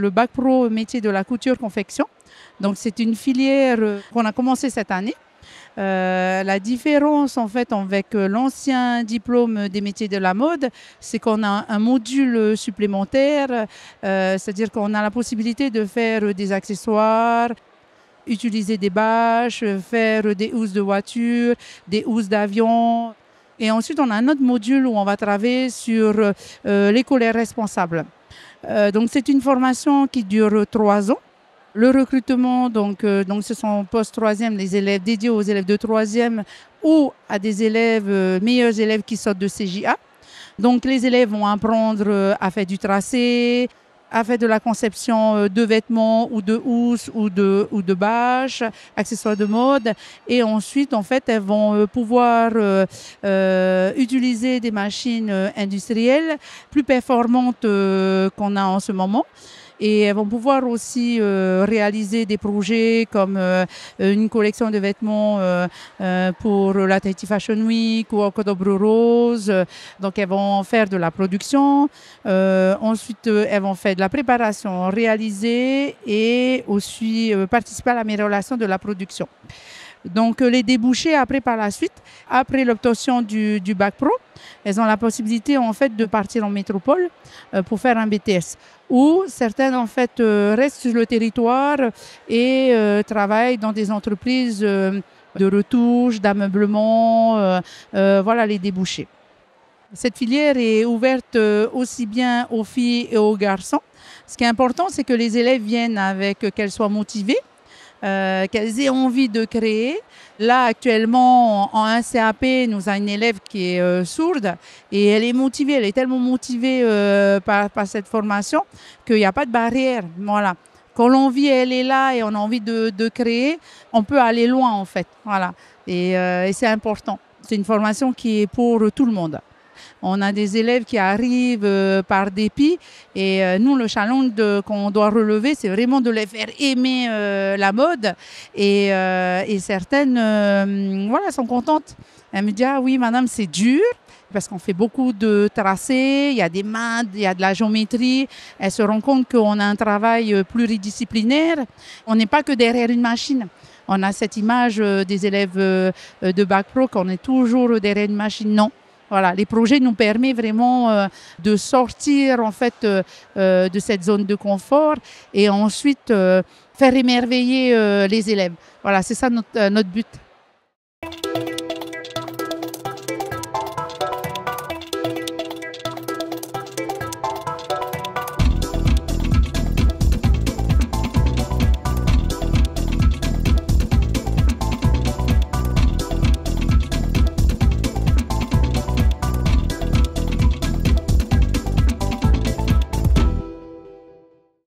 le bac pro métier de la couture-confection. Donc c'est une filière qu'on a commencé cette année. La différence en fait avec l'ancien diplôme des métiers de la mode, c'est qu'on a un module supplémentaire, c'est-à-dire qu'on a la possibilité de faire des accessoires, utiliser des bâches, faire des housses de voiture, des housses d'avion. Et ensuite, on a un autre module où on va travailler sur l'école responsable. Donc, c'est une formation qui dure 3 ans. Le recrutement, donc ce sont post-troisième, les élèves dédiés aux élèves de troisième ou à des élèves, meilleurs élèves qui sortent de CJA. Donc, les élèves vont apprendre à faire du tracé, à faire de la conception de vêtements ou de housses ou de bâches, accessoires de mode. Et ensuite, en fait, elles vont pouvoir utiliser des machines industrielles plus performantes qu'on a en ce moment. Et elles vont pouvoir aussi réaliser des projets comme une collection de vêtements pour la Tahiti Fashion Week ou Octobre Rose. Donc, elles vont faire de la production. Ensuite, elles vont faire de la préparation réalisée et aussi participer à l'amélioration de la production. Donc, les débouchés après par la suite, après l'obtention du bac pro, elles ont la possibilité en fait de partir en métropole pour faire un BTS. Ou certaines en fait restent sur le territoire et travaillent dans des entreprises de retouche, d'ameublement, voilà les débouchés. Cette filière est ouverte aussi bien aux filles et aux garçons. Ce qui est important, c'est que les élèves viennent avec qu'elles soient motivées, qu'elles aient envie de créer. Là, actuellement, en 1 CAP, nous avons une élève qui est sourde et elle est motivée, elle est tellement motivée par cette formation qu'il n'y a pas de barrière. Voilà. Quand l'envie, elle est là et on a envie de créer, on peut aller loin en fait. Voilà. Et c'est important. C'est une formation qui est pour tout le monde. On a des élèves qui arrivent par dépit et nous, le challenge qu'on doit relever, c'est vraiment de les faire aimer la mode. Et certaines voilà, sont contentes. Elles me disent « Ah oui, madame, c'est dur ». Parce qu'on fait beaucoup de tracés, il y a des maths, il y a de la géométrie. Elles se rendent compte qu'on a un travail pluridisciplinaire. On n'est pas que derrière une machine. On a cette image des élèves de bac pro qu'on est toujours derrière une machine. Non. Voilà, les projets nous permettent vraiment de sortir en fait de cette zone de confort et ensuite faire émerveiller les élèves. Voilà, c'est ça notre but.